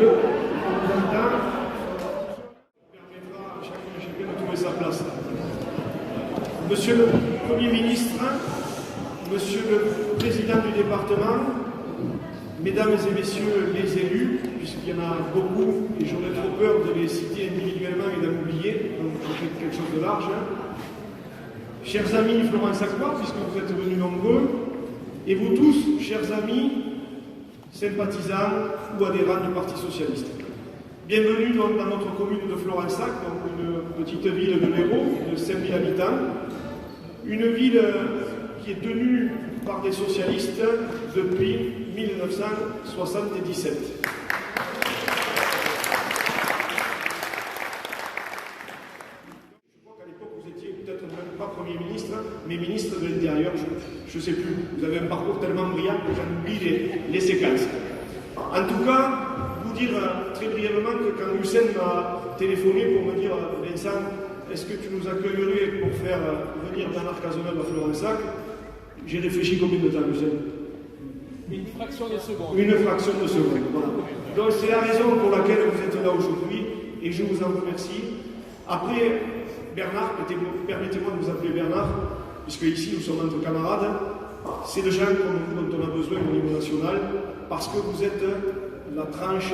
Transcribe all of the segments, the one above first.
on vous entend. Permettra à chacun et chacun de trouver sa place. Monsieur le Premier ministre, Monsieur le Président du département, Mesdames et Messieurs les élus, puisqu'il y en a beaucoup, et j'aurais trop peur de les citer individuellement et d'en oublier, donc je fais quelque chose de large. Chers amis Florent-Sacquois, puisque vous êtes venus nombreux, et vous tous, chers amis, sympathisants ou adhérents du Parti Socialiste. Bienvenue dans notre commune de Florent-Sac, donc une petite ville de l'Hérault, de 5000 habitants, une ville qui est tenue par des socialistes depuis 1977. Je crois qu'à l'époque, vous étiez peut-être même pas Premier ministre, mais ministre de l'Intérieur, je ne sais plus. Vous avez un parcours tellement brillant que j'en oublie les séquences. En tout cas, vous dire très brièvement que quand Hussein m'a téléphoné pour me dire « Vincent, est-ce que tu nous accueillerais pour faire venir Bernard Cazeneuve à Florent-Sac ?» J'ai réfléchi combien de temps, Hussein? Une fraction de seconde. Une fraction de seconde, voilà. Donc c'est la raison pour laquelle vous êtes là aujourd'hui et je vous en remercie. Après, Bernard, permettez-moi de vous appeler Bernard, puisque ici nous sommes entre camarades. C'est de gens comme vous dont on a besoin au niveau national, parce que vous êtes la tranche,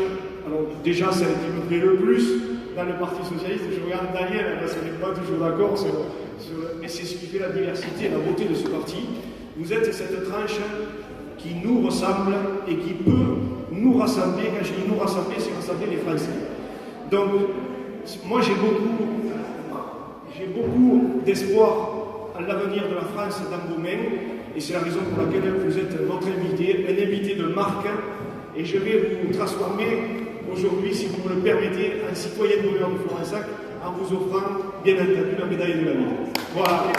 alors déjà celle qui me plaît le plus dans le Parti Socialiste. Je regarde Daniel, parce qu'on n'est pas toujours d'accord, mais c'est ce qui fait la diversité et la beauté de ce parti. Vous êtes cette tranche qui nous ressemble et qui peut nous rassembler. Quand je dis nous rassembler, c'est rassembler les Français. Donc, moi j'ai beaucoup d'espoir à l'avenir de la France dans vos mains, et c'est la raison pour laquelle vous êtes notre invité, un invité de marque, et je vais vous transformer aujourd'hui, si vous me le permettez, en citoyen d'honneur de Florent-Sac, en vous offrant, bien entendu, la médaille de la ville. Voilà.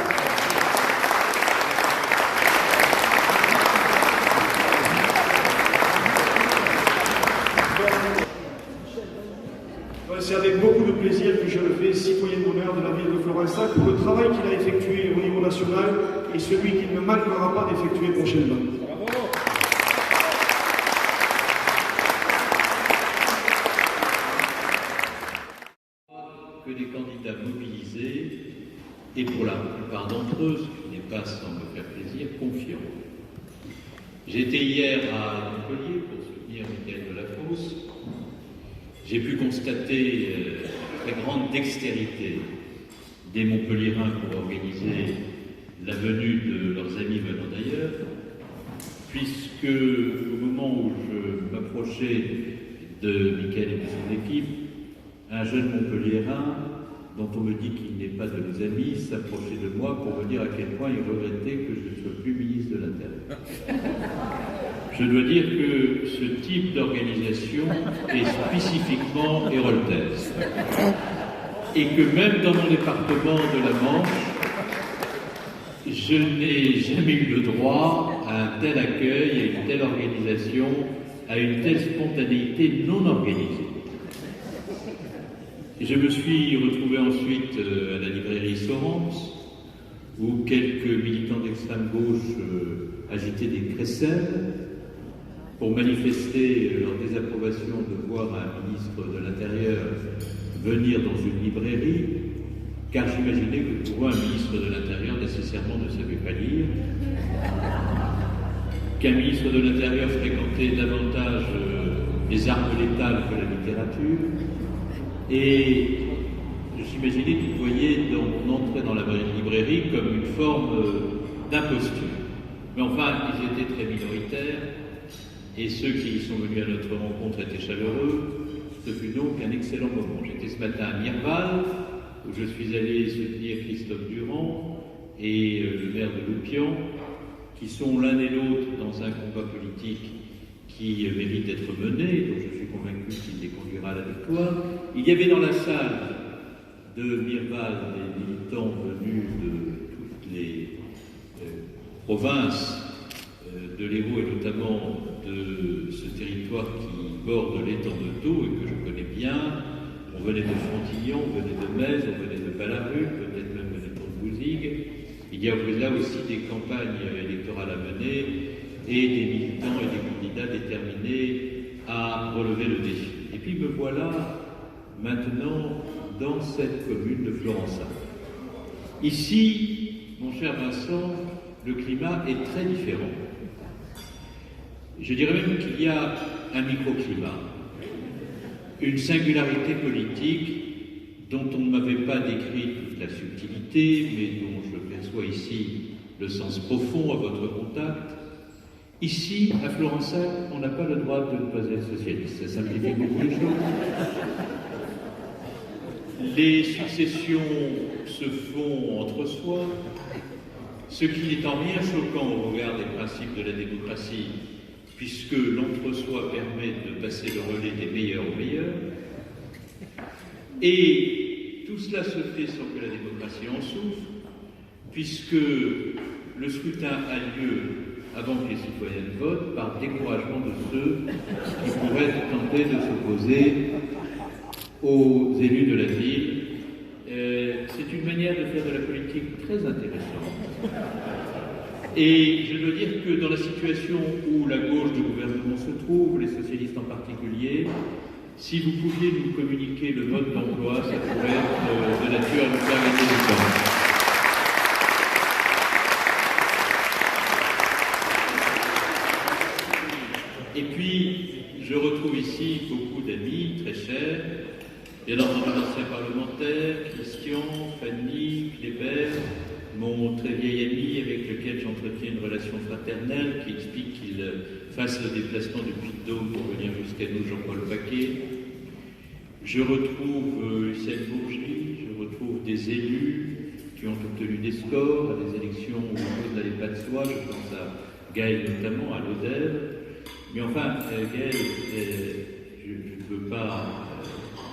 C'est avec beaucoup de plaisir que je le fais, citoyen d'honneur de la ville de Florent-Sac, pour le travail qu'il a effectué au niveau national et celui qu'il ne manquera pas d'effectuer prochainement. Bravo. Que des candidats mobilisés et pour la plupart d'entre eux, ce qui n'est pas sans me faire plaisir, confiants. J'étais hier à Montpellier pour soutenir Michael Delafosse. J'ai pu constater très grande dextérité des Montpelliérains pour organiser la venue de leurs amis venant d'ailleurs, puisque au moment où je m'approchais de Michael et de son équipe, un jeune Montpelliérain, dont on me dit qu'il n'est pas de nos amis, s'approchait de moi pour me dire à quel point il regrettait que je ne sois plus ministre de l'Intérieur. Je dois dire que ce type d'organisation est spécifiquement héroltaise. Et que même dans mon département de la Manche, je n'ai jamais eu le droit à un tel accueil, à une telle organisation, à une telle spontanéité non organisée. Je me suis retrouvé ensuite à la librairie Sorens, où quelques militants d'extrême gauche agitaient des crécelles pour manifester leur désapprobation de voir un ministre de l'Intérieur venir dans une librairie, car j'imaginais que pour eux, un ministre de l'Intérieur nécessairement ne savait pas lire, qu'un ministre de l'Intérieur fréquentait davantage les armes létales que la littérature, et j'imaginais qu'ils voyaient donc entrer dans la librairie comme une forme d'imposture. Mais enfin, ils étaient très minoritaires, et ceux qui sont venus à notre rencontre étaient chaleureux. Ce fut donc un excellent moment. J'étais ce matin à Mirval, où je suis allé soutenir Christophe Durand et le maire de Loupian, qui sont l'un et l'autre dans un combat politique qui mérite d'être mené, dont je suis convaincu qu'il les conduira à la victoire. Il y avait dans la salle de Mirval des militants venus de toutes les provinces de l'Hérault et notamment de ce territoire qui borde l'étang de Thau et que je connais bien. On venait de Frontignan, on venait de Metz, on venait de Ballaruc, peut-être même de Pont-de-Bouzigues. Il y a là aussi des campagnes électorales à mener et des militants et des candidats déterminés à relever le défi. Et puis me voilà maintenant dans cette commune de Florensac. Ici, mon cher Vincent, le climat est très différent. Je dirais même qu'il y a un microclimat, une singularité politique dont on ne m'avait pas décrit toute la subtilité, mais dont je perçois ici le sens profond à votre contact. Ici, à Florensac, on n'a pas le droit de ne pas être socialiste. Ça simplifie beaucoup les choses. Les successions se font entre soi, ce qui n'est en rien choquant au regard des principes de la démocratie, puisque l'entre-soi permet de passer le relais des meilleurs aux meilleurs. Et tout cela se fait sans que la démocratie en souffre, puisque le scrutin a lieu avant que les citoyens votent par découragement de ceux qui pourraient tenter de s'opposer aux élus de la ville. C'est une manière de faire de la politique très intéressante. Et je veux dire que dans la situation où la gauche du gouvernement se trouve, les socialistes en particulier, si vous pouviez nous communiquer le mode d'emploi, ça pourrait être de nature à nous faire gagner du temps. Et puis, je retrouve ici beaucoup d'amis très chers, bien entendu d'anciens parlementaires, Christian, Fanny, Kléber, mon très vieil ami avec lequel j'entretiens une relation fraternelle, qui explique qu'il fasse le déplacement du Puy-de-Dôme pour venir jusqu'à nous, Jean-Paul Paquet. Je retrouve Hussein Bourgi, je retrouve des élus qui ont obtenu des scores à des élections au niveau de l'Allée de Soie, je pense à Gaël notamment, à l'Odève. Mais enfin, Gaël, je ne veux pas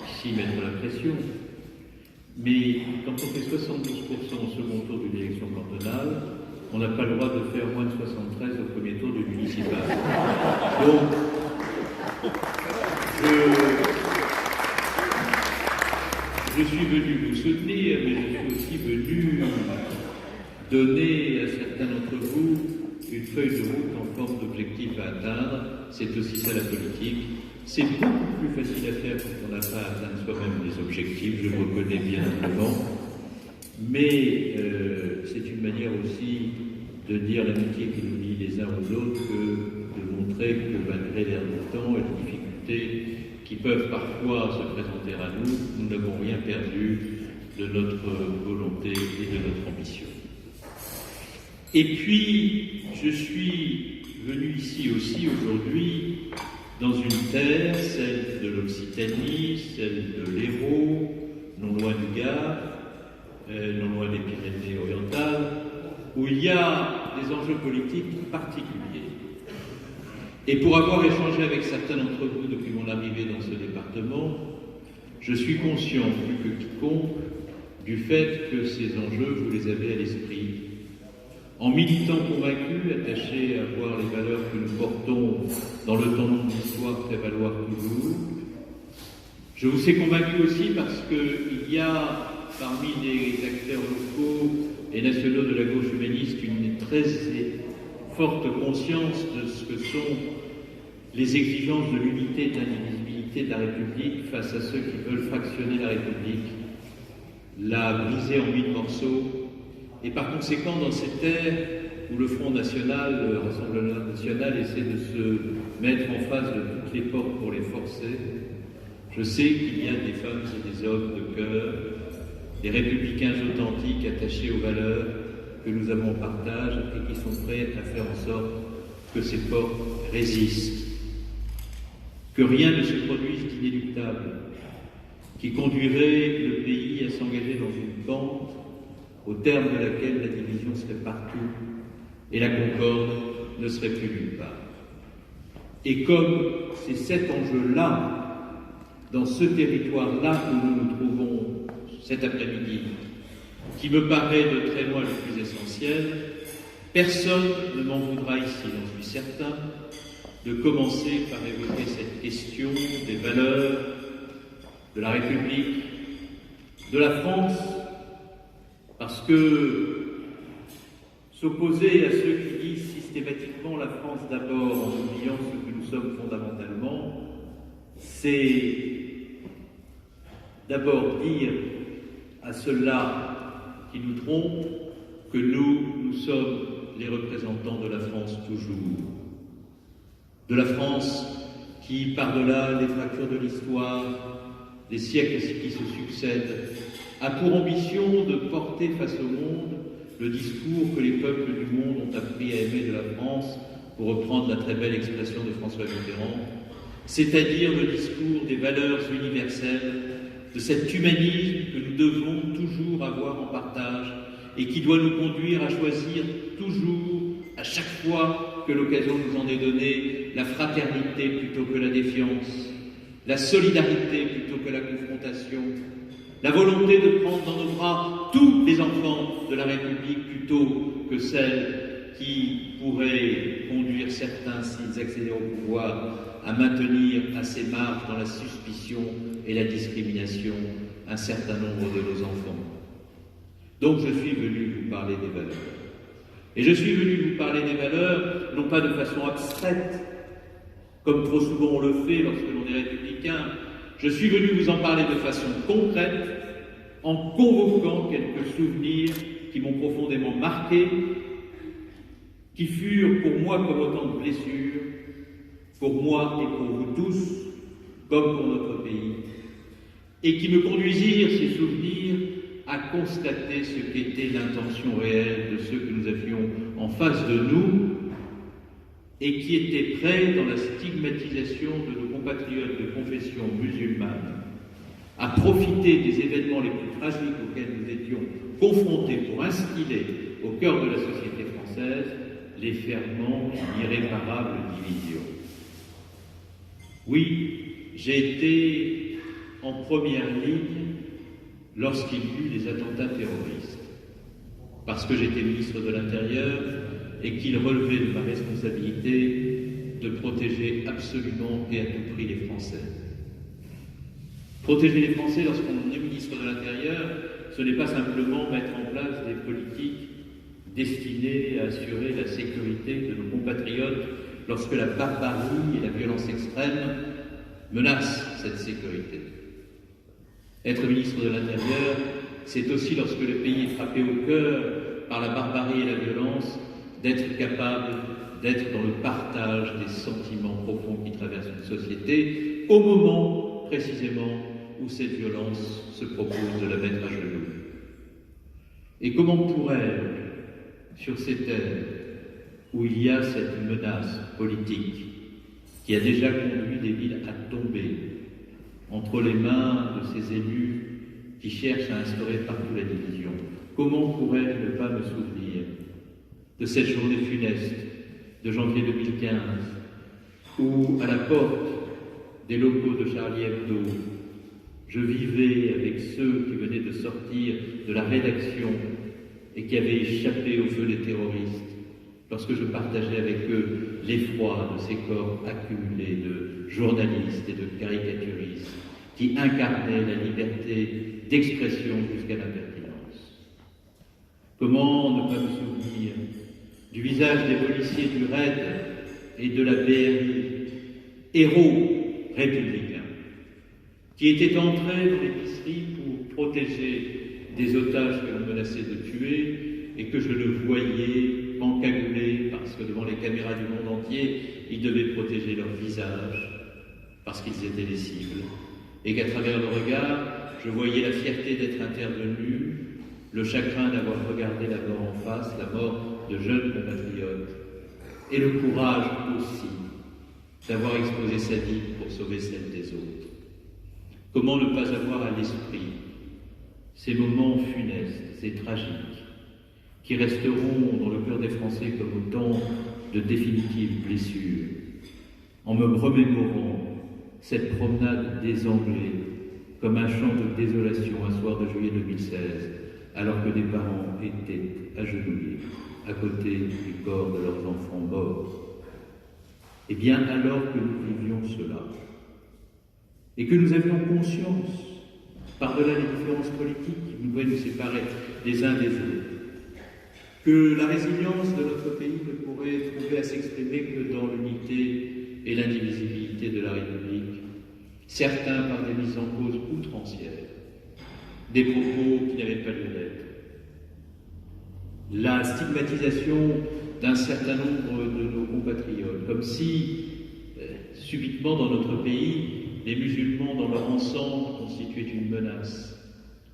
ici mettre la pression, mais quand on fait 72% au second tour d'une élection cantonale, on n'a pas le droit de faire moins de 73 au premier tour du municipal. Donc, je suis venu vous soutenir, mais je suis aussi venu donner à certains d'entre vous une feuille de route en forme d'objectif à atteindre. C'est aussi ça la politique. C'est beaucoup plus facile à faire quand on n'a pas atteint soi-même des objectifs, je me reconnais bien devant. Mais c'est une manière aussi de dire l'amitié qui nous lie les uns aux autres, que de montrer que malgré l'air du temps et les difficultés qui peuvent parfois se présenter à nous, nous n'avons rien perdu de notre volonté et de notre ambition. Et puis, je suis venu ici aussi aujourd'hui dans une terre, celle de l'Occitanie, celle de l'Hérault, non loin du Gard, non loin des Pyrénées-Orientales, où il y a des enjeux politiques particuliers. Et pour avoir échangé avec certains d'entre vous depuis mon arrivée dans ce département, je suis conscient plus que quiconque du fait que ces enjeux, vous les avez à l'esprit. En militant convaincu, attaché à voir les valeurs que nous portons dans le temps long de l'histoire prévaloir toujours, je vous ai convaincu aussi parce qu'il y a parmi les acteurs locaux et nationaux de la gauche humaniste une très forte conscience de ce que sont les exigences de l'unité et de l'indivisibilité de la République face à ceux qui veulent fractionner la République, la briser en 1000 morceaux. Et par conséquent, dans ces terres où le Front National, le Rassemblement National essaie de se mettre en face de toutes les portes pour les forcer, je sais qu'il y a des femmes et des hommes de cœur, des républicains authentiques attachés aux valeurs que nous avons en partage et qui sont prêts à faire en sorte que ces portes résistent, que rien ne se produise d'inéluctable, qui conduirait le pays à s'engager dans une pente au terme de laquelle la division serait partout et la concorde ne serait plus nulle part. Et comme c'est cet enjeu-là, dans ce territoire-là où nous nous trouvons cet après-midi, qui me paraît de très loin le plus essentiel, personne ne m'en voudra ici, j'en suis certain, de commencer par évoquer cette question des valeurs de la République, de la France, parce que s'opposer à ceux qui disent systématiquement la France d'abord en oubliant ce que nous sommes fondamentalement, c'est d'abord dire à ceux-là qui nous trompent que nous sommes les représentants de la France toujours. De la France qui, par-delà les fractures de l'histoire, les siècles qui se succèdent, a pour ambition de porter face au monde le discours que les peuples du monde ont appris à aimer de la France, pour reprendre la très belle expression de François Mitterrand, c'est-à-dire le discours des valeurs universelles, de cet humanisme que nous devons toujours avoir en partage et qui doit nous conduire à choisir toujours, à chaque fois que l'occasion nous en est donnée, la fraternité plutôt que la défiance, la solidarité plutôt que la confrontation, la volonté de prendre dans nos bras tous les enfants de la République plutôt que celles qui pourraient conduire certains, s'ils accédaient au pouvoir, à maintenir à ses marges dans la suspicion et la discrimination un certain nombre de nos enfants. Donc je suis venu vous parler des valeurs. Et je suis venu vous parler des valeurs, non pas de façon abstraite, comme trop souvent on le fait lorsque l'on est républicain. Je suis venu vous en parler de façon concrète, en convoquant quelques souvenirs qui m'ont profondément marqué, qui furent pour moi comme autant de blessures, pour moi et pour vous tous, comme pour notre pays, et qui me conduisirent, ces souvenirs, à constater ce qu'était l'intention réelle de ceux que nous avions en face de nous, et qui étaient prêts, dans la stigmatisation de nos compatriotes de confession musulmane, à profiter des événements les plus tragiques auxquels nous étions confrontés pour instiller au cœur de la société française les ferments d'une irréparable division. Oui, j'ai été en première ligne lorsqu'il y eut les attentats terroristes, parce que j'étais ministre de l'Intérieur et qu'il relevait de ma responsabilité de protéger absolument et à tout prix les Français. Protéger les Français lorsqu'on est ministre de l'Intérieur, ce n'est pas simplement mettre en place des politiques destinées à assurer la sécurité de nos compatriotes lorsque la barbarie et la violence extrême menacent cette sécurité. Être ministre de l'Intérieur, c'est aussi, lorsque le pays est frappé au cœur par la barbarie et la violence, d'être capable d'être dans le partage des sentiments profonds qui traversent une société, au moment précisément où cette violence se propose de la mettre à genoux. Et comment pourrais-je, sur ces terres où il y a cette menace politique qui a déjà conduit des villes à tomber entre les mains de ces élus qui cherchent à instaurer partout la division, comment pourrais-je ne pas me souvenir de cette journée funeste de janvier 2015 où, à la porte des locaux de Charlie Hebdo, je vivais avec ceux qui venaient de sortir de la rédaction et qui avaient échappé au feu des terroristes, lorsque je partageais avec eux l'effroi de ces corps accumulés de journalistes et de caricaturistes qui incarnaient la liberté d'expression jusqu'à l'impertinence. Comment ne pas me souvenir du visage des policiers du RAID et de la BRI, héros républicains, qui étaient entrés dans l'épicerie pour protéger des otages que l'on menaçait de tuer et que je le voyais encagoulés parce que devant les caméras du monde entier, ils devaient protéger leur visage parce qu'ils étaient les cibles et qu'à travers le regard, je voyais la fierté d'être intervenu, le chagrin d'avoir regardé la mort en face, la mort de jeunes compatriotes, et le courage aussi d'avoir exposé sa vie pour sauver celle des autres. Comment ne pas avoir à l'esprit ces moments funestes et tragiques qui resteront dans le cœur des Français comme autant de définitives blessures, en me remémorant cette promenade des Anglais comme un chant de désolation un soir de juillet 2016, alors que des parents étaient agenouillés à côté du corps de leurs enfants morts. Eh bien, alors que nous vivions cela, et que nous avions conscience, par-delà les différences politiques qui pouvaient nous séparer les uns des autres, que la résilience de notre pays ne pourrait trouver à s'exprimer que dans l'unité et l'indivisibilité de la République, certains par des mises en cause outrancières, des propos qui n'avaient pas lieu d'être, la stigmatisation d'un certain nombre de nos compatriotes, comme si, subitement dans notre pays, les musulmans dans leur ensemble constituaient une menace,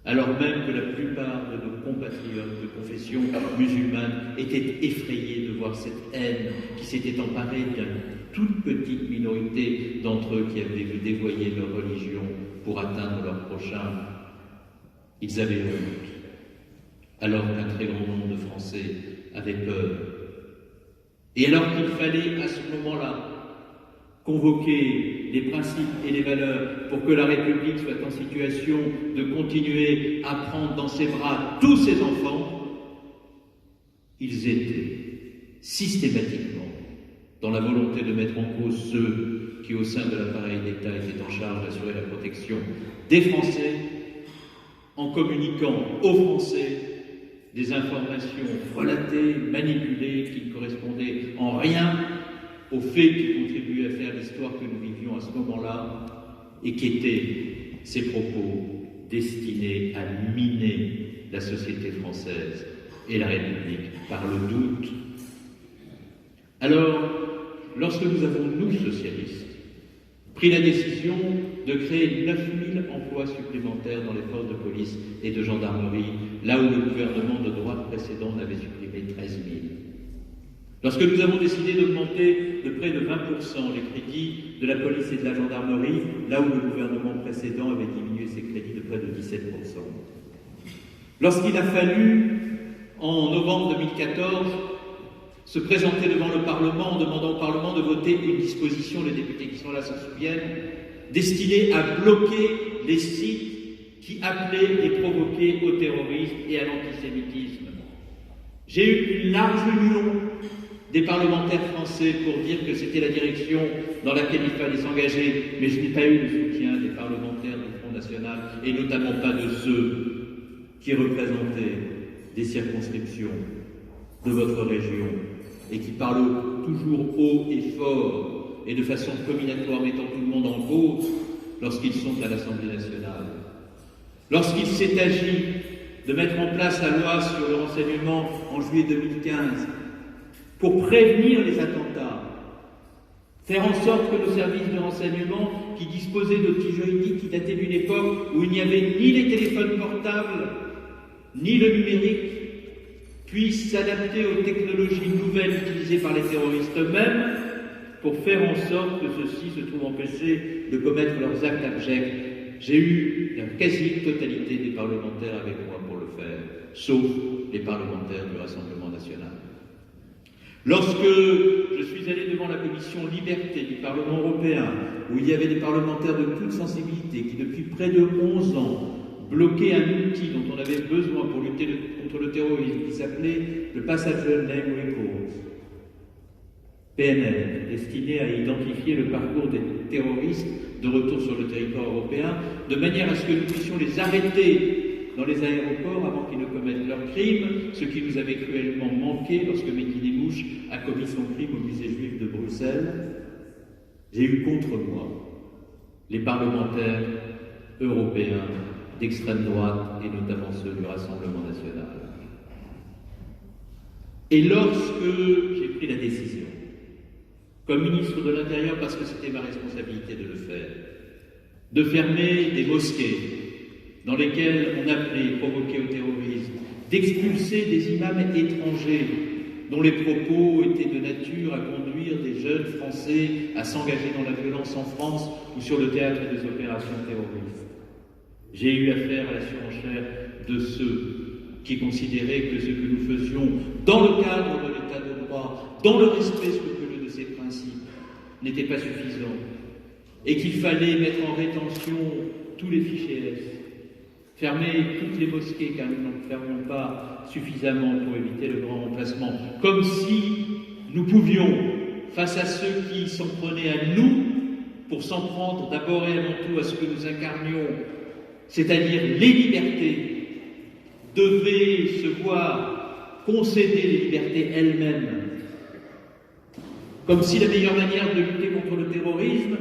alors même que la plupart de nos compatriotes de confession musulmane étaient effrayés de voir cette haine qui s'était emparée d'une toute petite minorité d'entre eux qui avaient vu dévoyer leur religion pour atteindre leur prochain. Ils avaient honte, alors qu'un très grand nombre de Français avaient peur. Et alors qu'il fallait à ce moment-là convoquer les principes et les valeurs pour que la République soit en situation de continuer à prendre dans ses bras tous ses enfants, ils étaient systématiquement dans la volonté de mettre en cause ceux qui, au sein de l'appareil d'État, étaient en charge d'assurer la protection des Français, en communiquant aux Français des informations relatées, manipulées, qui ne correspondaient en rien aux faits qui contribuaient à faire l'histoire que nous vivions à ce moment-là, et qui étaient ces propos destinés à miner la société française et la République par le doute. Alors, lorsque nous avons, nous, socialistes, pris la décision de créer 9000 emplois supplémentaires dans les forces de police et de gendarmerie, là où le gouvernement de droite précédent n'avait supprimé 13 000. Lorsque nous avons décidé d'augmenter de près de 20% les crédits de la police et de la gendarmerie, là où le gouvernement précédent avait diminué ses crédits de près de 17%. Lorsqu'il a fallu, en novembre 2014, se présenter devant le Parlement en demandant au Parlement de voter une disposition, les députés qui sont là s'en souviennent, destinée à bloquer les sites qui appelaient et provoquaient au terrorisme et à l'antisémitisme. J'ai eu une large union des parlementaires français pour dire que c'était la direction dans laquelle il fallait s'engager, mais je n'ai pas eu le soutien des parlementaires du Front National, et notamment pas de ceux qui représentaient des circonscriptions de votre région, et qui parlent toujours haut et fort, et de façon combinatoire, mettant tout le monde en cause, lorsqu'ils sont à l'Assemblée nationale. Lorsqu'il s'est agi de mettre en place la loi sur le renseignement en juillet 2015, pour prévenir les attentats, faire en sorte que nos services de renseignement, qui disposaient d'outils juridiques qui dataient d'une époque où il n'y avait ni les téléphones portables, ni le numérique, puissent s'adapter aux technologies nouvelles utilisées par les terroristes eux-mêmes pour faire en sorte que ceux-ci se trouvent empêchés de commettre leurs actes abjects. J'ai eu la quasi-totalité des parlementaires avec moi pour le faire, sauf les parlementaires du Rassemblement national. Lorsque je suis allé devant la commission Liberté du Parlement européen, où il y avait des parlementaires de toute sensibilité qui, depuis près de 11 ans, bloquaient un outil dont on avait besoin pour lutter contre le terrorisme, qui s'appelait le Passenger Name Record, PNR, destiné à identifier le parcours des terroristes de retour sur le territoire européen, de manière à ce que nous puissions les arrêter dans les aéroports avant qu'ils ne commettent leurs crimes, ce qui nous avait cruellement manqué lorsque Mehdi Nemmouche a commis son crime au musée juif de Bruxelles. J'ai eu contre moi les parlementaires européens d'extrême droite et notamment ceux du Rassemblement national. Et lorsque j'ai pris la décision, comme ministre de l'Intérieur, parce que c'était ma responsabilité de le faire, de fermer des mosquées dans lesquelles on appelait et provoquait au terrorisme, d'expulser des imams étrangers dont les propos étaient de nature à conduire des jeunes Français à s'engager dans la violence en France ou sur le théâtre des opérations terroristes. J'ai eu affaire à la surenchère de ceux qui considéraient que ce que nous faisions dans le cadre de l'état de droit, dans le respect scrupuleux de ses principes, n'était pas suffisant et qu'il fallait mettre en rétention tous les fichiers S, fermer toutes les mosquées car nous n'en fermions pas suffisamment pour éviter le grand remplacement, comme si nous pouvions, face à ceux qui s'en prenaient à nous, pour s'en prendre d'abord et avant tout à ce que nous incarnions, c'est-à-dire les libertés, devaient se voir concéder les libertés elles-mêmes. Comme si la meilleure manière de lutter contre le terrorisme,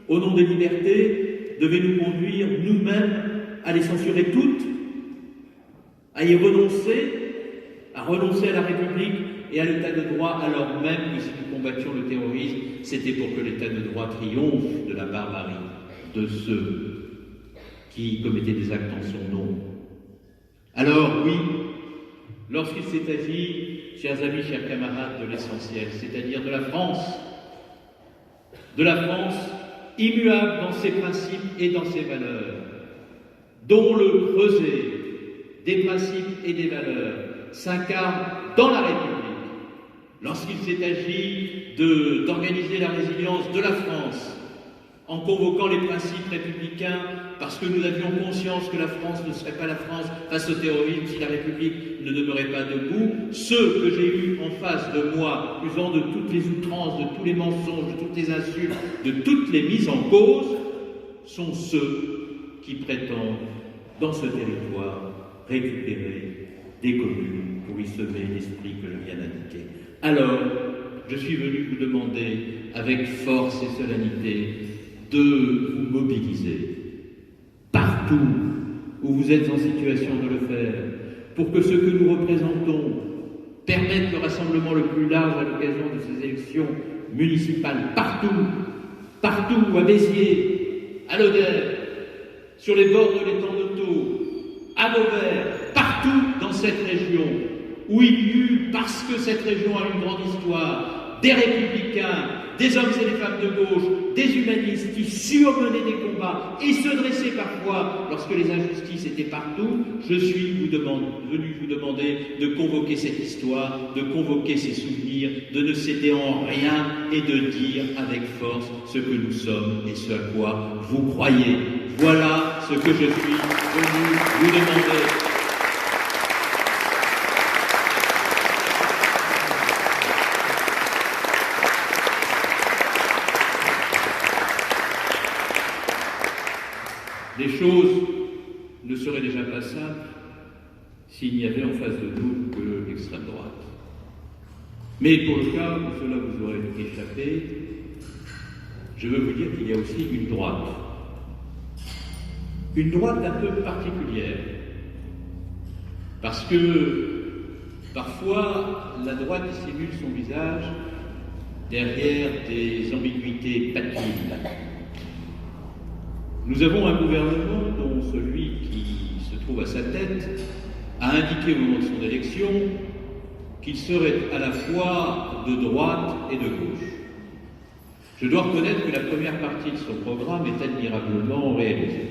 au nom des libertés, devait nous conduire nous-mêmes à les censurer toutes, à y renoncer, à la République et à l'état de droit, alors même que si nous combattions le terrorisme, c'était pour que l'état de droit triomphe de la barbarie de ceux qui commettaient des actes en son nom. Alors oui, lorsqu'il s'est agi, chers amis, chers camarades, de l'essentiel, c'est-à-dire de la France immuable dans ses principes et dans ses valeurs, dont le creuset des principes et des valeurs s'incarne dans la République, lorsqu'il s'est agi d'organiser la résilience de la France, en convoquant les principes républicains, parce que nous avions conscience que la France ne serait pas la France face au terrorisme si la République ne demeurait pas debout, ceux que j'ai eus en face de moi, usant de toutes les outrances, de tous les mensonges, de toutes les insultes, de toutes les mises en cause, sont ceux qui prétendent, dans ce territoire, récupérer des communes pour y semer l'esprit que je viens d'indiquer. Alors, je suis venu vous demander, avec force et solennité, de vous mobiliser partout où vous êtes en situation de le faire, pour que ce que nous représentons permette le rassemblement le plus large à l'occasion de ces élections municipales, partout, à Béziers, à Lodève, sur les bords de l'étang de Thau, à Vauvert, partout dans cette région, où il y eut, parce que cette région a une grande histoire, des républicains, des hommes et des femmes de gauche, des humanistes qui surmenaient des combats et se dressaient parfois lorsque les injustices étaient partout. Je suis venu vous demander de convoquer cette histoire, de convoquer ces souvenirs, de ne céder en rien et de dire avec force ce que nous sommes et ce à quoi vous croyez. Voilà ce que je suis venu vous demander. Les choses ne seraient déjà pas simples s'il n'y avait en face de nous que l'extrême droite. Mais pour le cas où cela vous aurait échappé, je veux vous dire qu'il y a aussi une droite. Une droite un peu particulière. Parce que parfois, la droite dissimule son visage derrière des ambiguïtés patines. Nous avons un gouvernement dont celui qui se trouve à sa tête a indiqué au moment de son élection qu'il serait à la fois de droite et de gauche. Je dois reconnaître que la première partie de son programme est admirablement réalisée.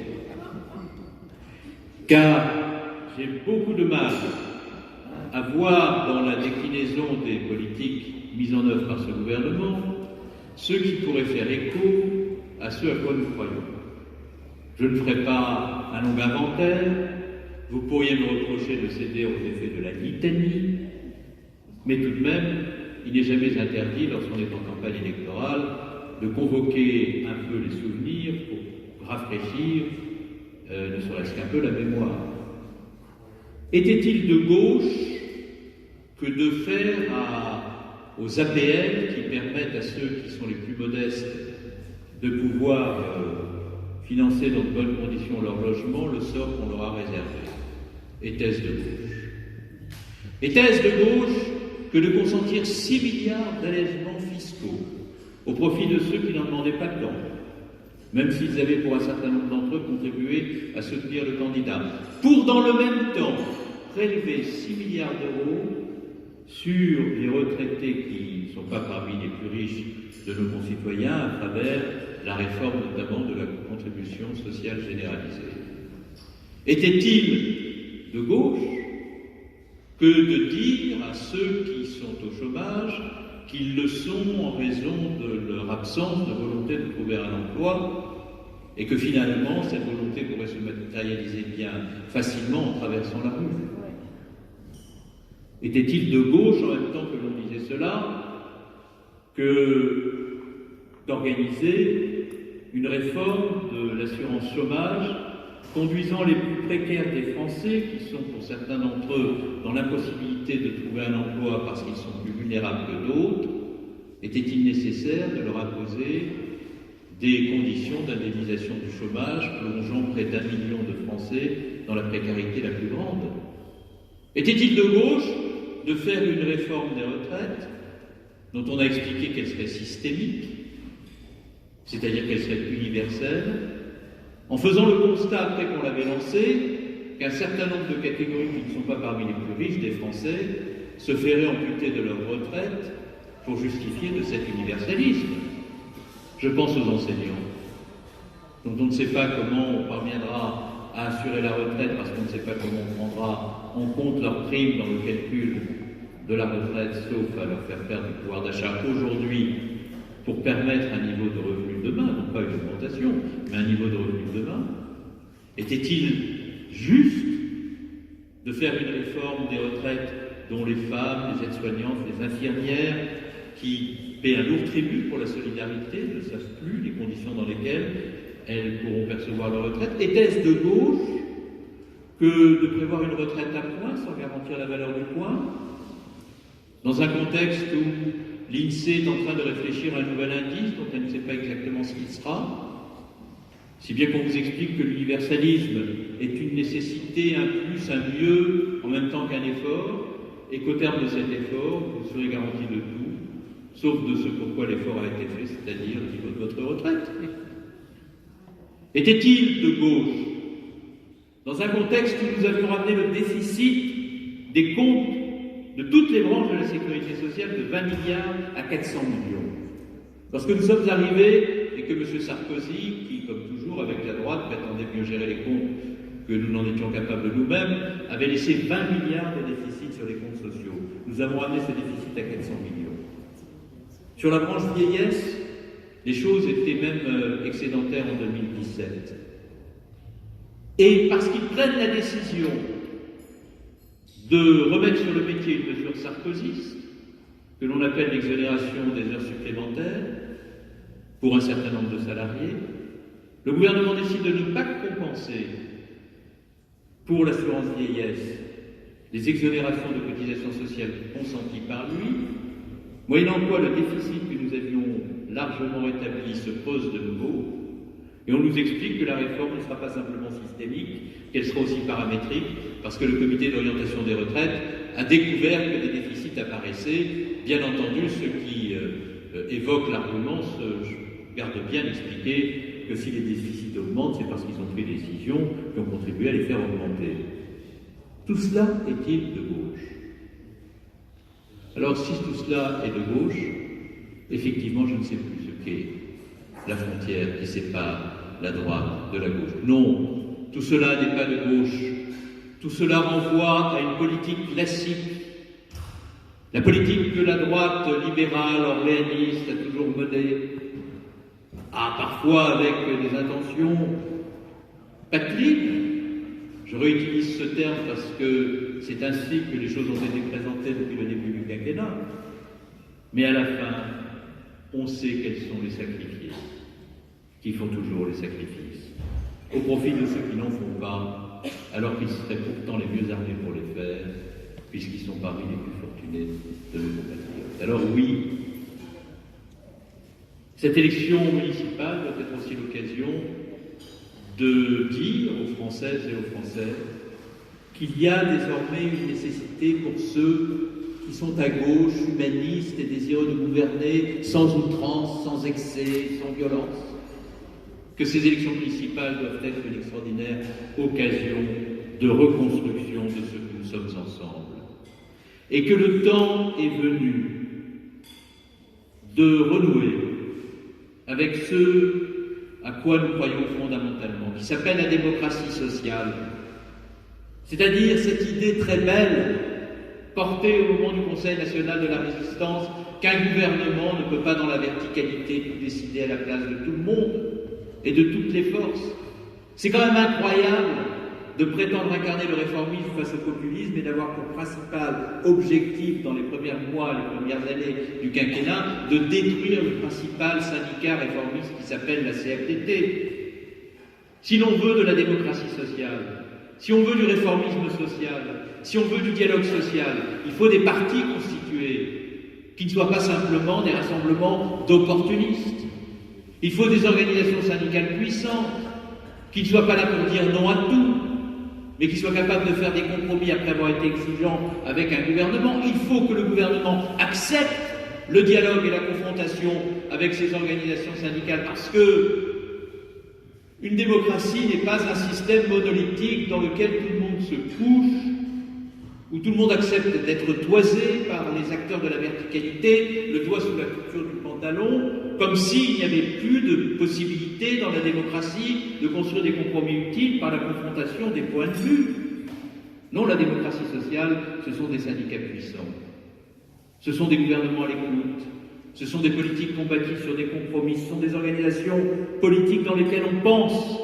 Car j'ai beaucoup de mal à voir dans la déclinaison des politiques mises en œuvre par ce gouvernement ce qui pourrait faire écho à ce à quoi nous croyons. Je ne ferai pas un long inventaire, vous pourriez me reprocher de céder aux effets de la litanie, mais tout de même, il n'est jamais interdit, lorsqu'on est en campagne électorale, de convoquer un peu les souvenirs pour rafraîchir, ne serait-ce qu'un peu la mémoire. Était-il de gauche que de faire aux APL qui permettent à ceux qui sont les plus modestes de pouvoir financer dans de bonnes conditions leur logement, le sort qu'on leur a réservé? Était-ce de gauche? Était-ce de gauche que de consentir 6 milliards d'allègements fiscaux au profit de ceux qui n'en demandaient pas tant, même s'ils avaient pour un certain nombre d'entre eux contribué à soutenir le candidat, pour dans le même temps prélever 6 milliards d'euros sur les retraités qui ne sont pas parmi les plus riches de nos concitoyens à travers la réforme notamment de la contribution sociale généralisée? Était-il de gauche que de dire à ceux qui sont au chômage qu'ils le sont en raison de leur absence de volonté de trouver un emploi et que finalement cette volonté pourrait se matérialiser bien facilement en traversant la rue? Était-il de gauche, en même temps que l'on disait cela, que d'organiser une réforme de l'assurance chômage conduisant les plus précaires des Français, qui sont pour certains d'entre eux dans l'impossibilité de trouver un emploi parce qu'ils sont plus vulnérables que d'autres? Était-il nécessaire de leur imposer des conditions d'indemnisation du chômage, plongeant près d'1 million de Français dans la précarité la plus grande. Était-il de gauche de faire une réforme des retraites dont on a expliqué qu'elle serait systémique, c'est-à-dire qu'elle serait universelle, en faisant le constat, après qu'on l'avait lancé, qu'un certain nombre de catégories qui ne sont pas parmi les plus riches des Français se feraient amputer de leur retraite pour justifier de cet universalisme. Je pense aux enseignants, dont on ne sait pas comment on parviendra à assurer la retraite parce qu'on ne sait pas comment on prendra en compte leurs primes dans le calcul de la retraite, sauf à leur faire perdre du pouvoir d'achat aujourd'hui pour permettre un niveau de revenu demain, non pas une augmentation, mais un niveau de revenu demain. Était-il juste de faire une réforme des retraites dont les femmes, les aides-soignantes, les infirmières, qui paient un lourd tribut pour la solidarité, ne savent plus les conditions dans lesquelles elles pourront percevoir leur retraite? Était-ce de gauche que de prévoir une retraite à points sans garantir la valeur du point, dans un contexte où l'INSEE est en train de réfléchir à un nouvel indice dont elle ne sait pas exactement ce qu'il sera, si bien qu'on vous explique que l'universalisme est une nécessité, un plus, un mieux, en même temps qu'un effort, et qu'au terme de cet effort, vous serez garanti de tout, sauf de ce pourquoi l'effort a été fait, c'est-à-dire au niveau de votre retraite. Était-il de gauche, dans un contexte où nous avions ramené le déficit des comptes de toutes les branches de la sécurité sociale de 20 milliards à 400 millions. Lorsque nous sommes arrivés et que M. Sarkozy, qui, comme toujours avec la droite, prétendait mieux gérer les comptes que nous n'en étions capables nous-mêmes, avait laissé 20 milliards de déficit sur les comptes sociaux. Nous avons ramené ce déficit à 400 millions. Sur la branche vieillesse, les choses étaient même excédentaires en 2017. Et parce qu'ils prennent la décision de remettre sur le métier une mesure sarkozyste, que l'on appelle l'exonération des heures supplémentaires pour un certain nombre de salariés, le gouvernement décide de ne pas compenser pour l'assurance vieillesse les exonérations de cotisations sociales consenties par lui, moyennant quoi le déficit que nous avions largement établi se pose de nouveau, et on nous explique que la réforme ne sera pas simplement systémique, qu'elle sera aussi paramétrique, parce que le comité d'orientation des retraites a découvert que des déficits apparaissaient. Bien entendu, ceux qui évoquent l'argument se gardent bien d'expliquer que si les déficits augmentent, c'est parce qu'ils ont pris des décisions qui ont contribué à les faire augmenter. Tout cela est-il de gauche? Alors, si tout cela est de gauche, effectivement, je ne sais plus ce qu'est la frontière qui sépare la droite de la gauche. Non, tout cela n'est pas de gauche. Tout cela renvoie à une politique classique. La politique que la droite libérale, orléaniste a toujours menée, parfois avec des intentions patriotes. Je réutilise ce terme parce que c'est ainsi que les choses ont été présentées depuis le début du quinquennat. Mais à la fin, on sait quels sont les sacrifiés, qui font toujours les sacrifices, au profit de ceux qui n'en font pas, alors qu'ils seraient pourtant les mieux armés pour les faire, puisqu'ils sont parmi les plus fortunés de nos compatriotes. Alors oui, cette élection municipale doit être aussi l'occasion de dire aux Françaises et aux Français qu'il y a désormais une nécessité pour ceux qui sont à gauche, humanistes et désireux de gouverner sans outrance, sans excès, sans violence, que ces élections municipales doivent être une extraordinaire occasion de reconstruction de ce que nous sommes ensemble. Et que le temps est venu de renouer avec ce à quoi nous croyons fondamentalement, qui s'appelle la démocratie sociale. C'est-à-dire cette idée très belle, portée au moment du Conseil national de la résistance, qu'un gouvernement ne peut pas dans la verticalité tout décider à la place de tout le monde et de toutes les forces. C'est quand même incroyable de prétendre incarner le réformisme face au populisme et d'avoir pour principal objectif dans les premiers mois, les premières années du quinquennat, de détruire le principal syndicat réformiste qui s'appelle la CFDT. Si l'on veut de la démocratie sociale, si on veut du réformisme social, si on veut du dialogue social, il faut des partis constitués qui ne soient pas simplement des rassemblements d'opportunistes. Il faut des organisations syndicales puissantes, qui ne soient pas là pour dire non à tout, mais qui soient capables de faire des compromis après avoir été exigeants avec un gouvernement. Il faut que le gouvernement accepte le dialogue et la confrontation avec ces organisations syndicales, parce que une démocratie n'est pas un système monolithique dans lequel tout le monde se couche, où tout le monde accepte d'être toisé par les acteurs de la verticalité, le doigt sous la couture du pantalon, comme s'il n'y avait plus de possibilité dans la démocratie de construire des compromis utiles par la confrontation des points de vue. Non, la démocratie sociale, ce sont des syndicats puissants. Ce sont des gouvernements à l'écoute. Ce sont des politiques qu'on bâtit sur des compromis. Ce sont des organisations politiques dans lesquelles on pense,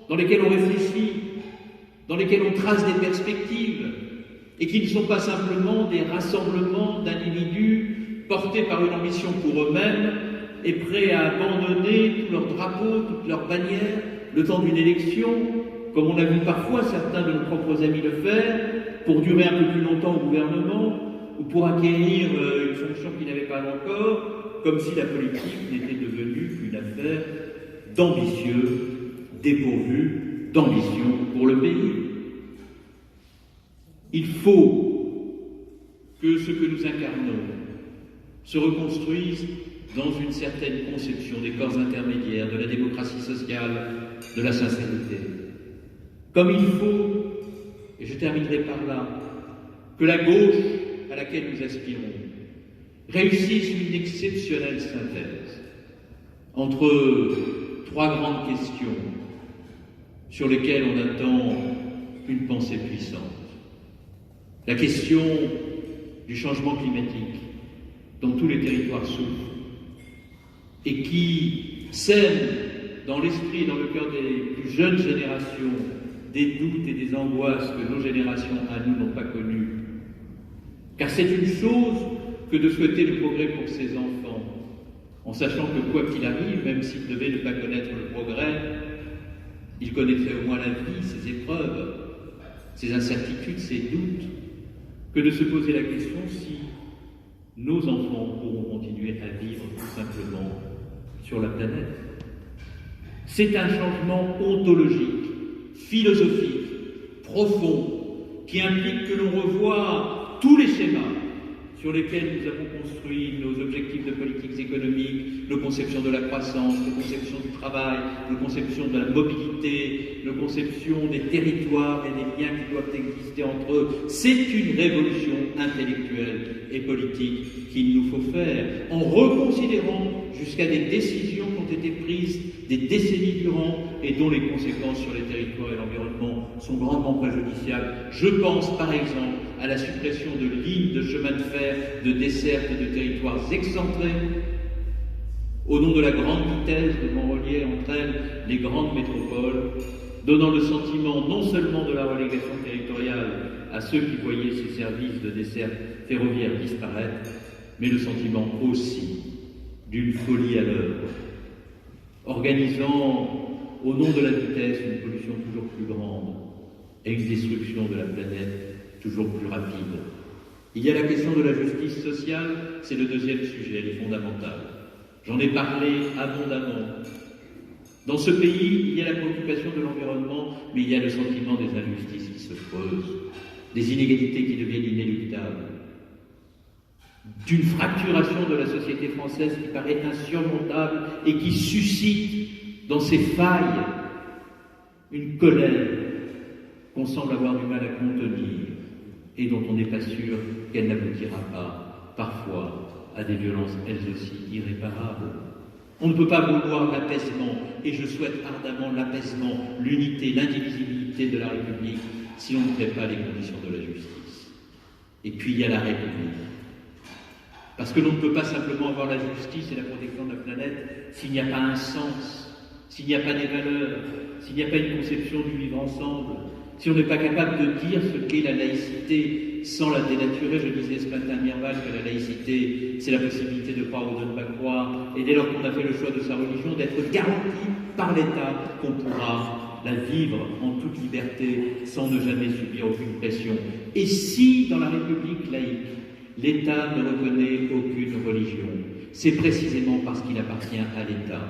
dans lesquelles on réfléchit, dans lesquelles on trace des perspectives, et qui ne sont pas simplement des rassemblements d'individus portés par une ambition pour eux-mêmes et prêts à abandonner tous leurs drapeaux, toutes leurs bannières, le temps d'une élection, comme on a vu parfois certains de nos propres amis le faire, pour durer un peu plus longtemps au gouvernement, ou pour acquérir une fonction qu'ils n'avaient pas encore, comme si la politique n'était devenue qu'une affaire d'ambitieux, dépourvus d'ambition pour le pays. Il faut que ce que nous incarnons se reconstruise dans une certaine conception des corps intermédiaires, de la démocratie sociale, de la sincérité. Comme il faut, et je terminerai par là, que la gauche à laquelle nous aspirons réussisse une exceptionnelle synthèse entre trois grandes questions sur lesquelles on attend une pensée puissante. La question du changement climatique, dont tous les territoires souffrent, et qui sème dans l'esprit et dans le cœur des plus jeunes générations des doutes et des angoisses que nos générations à nous n'ont pas connues. Car c'est une chose que de souhaiter le progrès pour ses enfants, en sachant que quoi qu'il arrive, même s'ils devaient ne pas connaître le progrès, ils connaîtraient au moins la vie, ses épreuves, ses incertitudes, ses doutes, que de se poser la question si nos enfants pourront continuer à vivre tout simplement sur la planète. C'est un changement ontologique, philosophique, profond, qui implique que l'on revoie tous les schémas sur lesquels nous avons construit nos objectifs de politiques économiques, nos conceptions de la croissance, nos conceptions du travail, nos conceptions de la mobilité, nos conceptions des territoires et des liens qui doivent exister entre eux. C'est une révolution intellectuelle et politique qu'il nous faut faire, en reconsidérant jusqu'à des décisions qui ont été prises des décennies durant et dont les conséquences sur les territoires et l'environnement sont grandement préjudiciables. Je pense par exemple à la suppression de lignes de chemin de fer, de desserte et de territoires excentrés, au nom de la grande vitesse devant relier entre elles les grandes métropoles, donnant le sentiment non seulement de la relégation territoriale à ceux qui voyaient ces services de desserte ferroviaire disparaître, mais le sentiment aussi d'une folie à l'œuvre, organisant au nom de la vitesse une pollution toujours plus grande et une destruction de la planète toujours plus rapide. Il y a la question de la justice sociale, c'est le deuxième sujet, elle est fondamentale. J'en ai parlé abondamment. Dans ce pays, il y a la préoccupation de l'environnement, mais il y a le sentiment des injustices qui se creusent, des inégalités qui deviennent inéluctables, d'une fracturation de la société française qui paraît insurmontable et qui suscite dans ses failles une colère qu'on semble avoir du mal à contenir et dont on n'est pas sûr qu'elle n'aboutira pas, parfois, à des violences elles aussi irréparables. On ne peut pas vouloir l'apaisement, et je souhaite ardemment l'apaisement, l'unité, l'indivisibilité de la République, si on ne crée pas les conditions de la justice. Et puis il y a la République. Parce que l'on ne peut pas simplement avoir la justice et la protection de la planète s'il n'y a pas un sens, s'il n'y a pas des valeurs, s'il n'y a pas une conception du vivre ensemble, si on n'est pas capable de dire ce qu'est la laïcité sans la dénaturer. Je disais ce matin à Mirval que la laïcité, c'est la possibilité de croire ou de ne pas croire, et dès lors qu'on a fait le choix de sa religion, d'être garanti par l'État qu'on pourra la vivre en toute liberté sans ne jamais subir aucune pression. Et si, dans la République laïque, l'État ne reconnaît aucune religion, c'est précisément parce qu'il appartient à l'État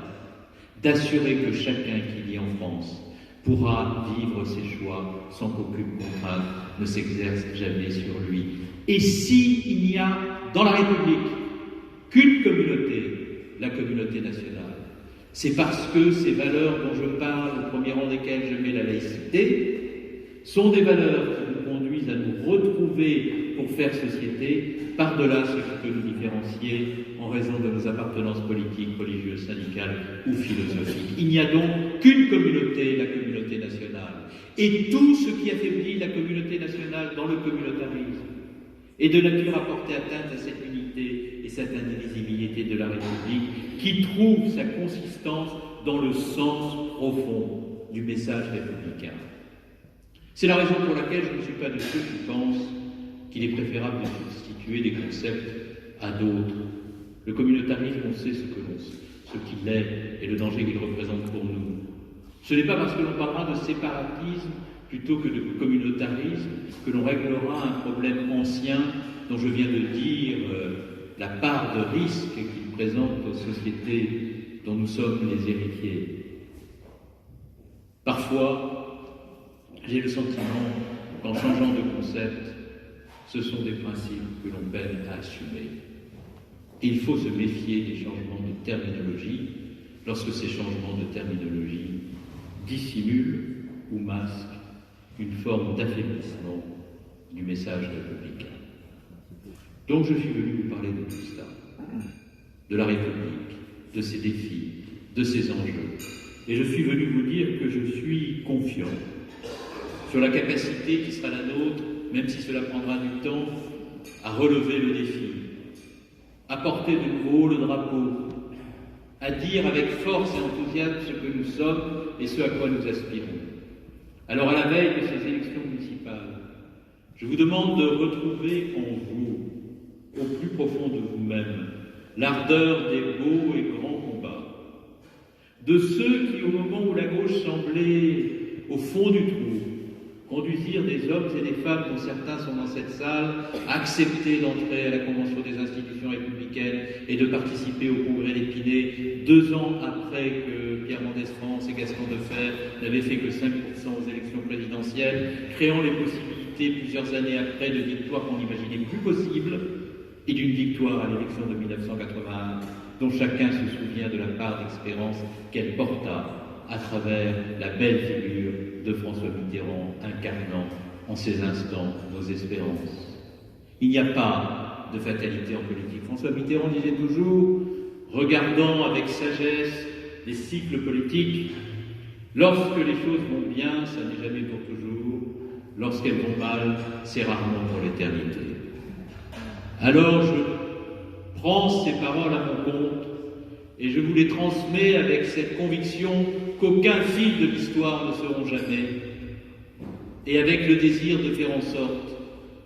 d'assurer que chacun qui vit en France pourra vivre ses choix sans qu'aucune contrainte ne s'exerce jamais sur lui. Et s'il n'y a dans la République qu'une communauté, la communauté nationale, c'est parce que ces valeurs dont je parle, au premier rang desquelles je mets la laïcité, sont des valeurs qui nous conduisent à nous retrouver pour faire société, par-delà ce qui peut nous différencier en raison de nos appartenances politiques, religieuses, syndicales ou philosophiques. Il n'y a donc qu'une communauté, la communauté nationale. Et tout ce qui affaiblit la communauté nationale dans le communautarisme est de nature à porter atteinte à cette unité et cette indivisibilité de la République qui trouve sa consistance dans le sens profond du message républicain. C'est la raison pour laquelle je ne suis pas de ceux qui pensent qu'il est préférable de substituer des concepts à d'autres. Le communautarisme, on sait ce qu'il est et le danger qu'il représente pour nous. Ce n'est pas parce que l'on parlera de séparatisme plutôt que de communautarisme que l'on réglera un problème ancien dont je viens de dire la part de risque qu'il présente aux sociétés dont nous sommes les héritiers. Parfois, j'ai le sentiment qu'en changeant de concept, ce sont des principes que l'on peine à assumer. Et il faut se méfier des changements de terminologie lorsque ces changements de terminologie dissimulent ou masquent une forme d'affaiblissement du message républicain. Donc je suis venu vous parler de tout cela, de la République, de ses défis, de ses enjeux. Et je suis venu vous dire que je suis confiant sur la capacité qui sera la nôtre, même si cela prendra du temps, à relever le défi, à porter de nouveau le drapeau, à dire avec force et enthousiasme ce que nous sommes et ce à quoi nous aspirons. Alors à la veille de ces élections municipales, je vous demande de retrouver en vous, au plus profond de vous-même, l'ardeur des beaux et grands combats, de ceux qui, au moment où la gauche semblait au fond du trou, conduisirent des hommes et des femmes, dont certains sont dans cette salle, à accepter d'entrer à la Convention des institutions républicaines et de participer au Congrès d'Épinay 2 ans après que Pierre Mendès France et Gaston Defferre n'avaient fait que 5% aux élections présidentielles, créant les possibilités plusieurs années après de victoires qu'on n'imaginait plus possibles et d'une victoire à l'élection de 1981 dont chacun se souvient de la part d'expérience qu'elle porta à travers la belle figure de François Mitterrand incarnant en ces instants nos espérances. Il n'y a pas de fatalité en politique. François Mitterrand disait toujours, regardant avec sagesse les cycles politiques, lorsque les choses vont bien, ça n'est jamais pour toujours, lorsqu'elles vont mal, c'est rarement pour l'éternité. Alors je prends ces paroles à mon compte et je vous les transmets avec cette conviction qu'aucun fil de l'histoire ne seront jamais, et avec le désir de faire en sorte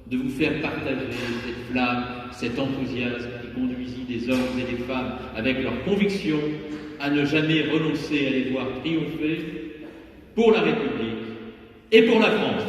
de vous faire partager cette flamme, cet enthousiasme qui conduisit des hommes et des femmes avec leur conviction à ne jamais renoncer à les voir triompher pour la République et pour la France.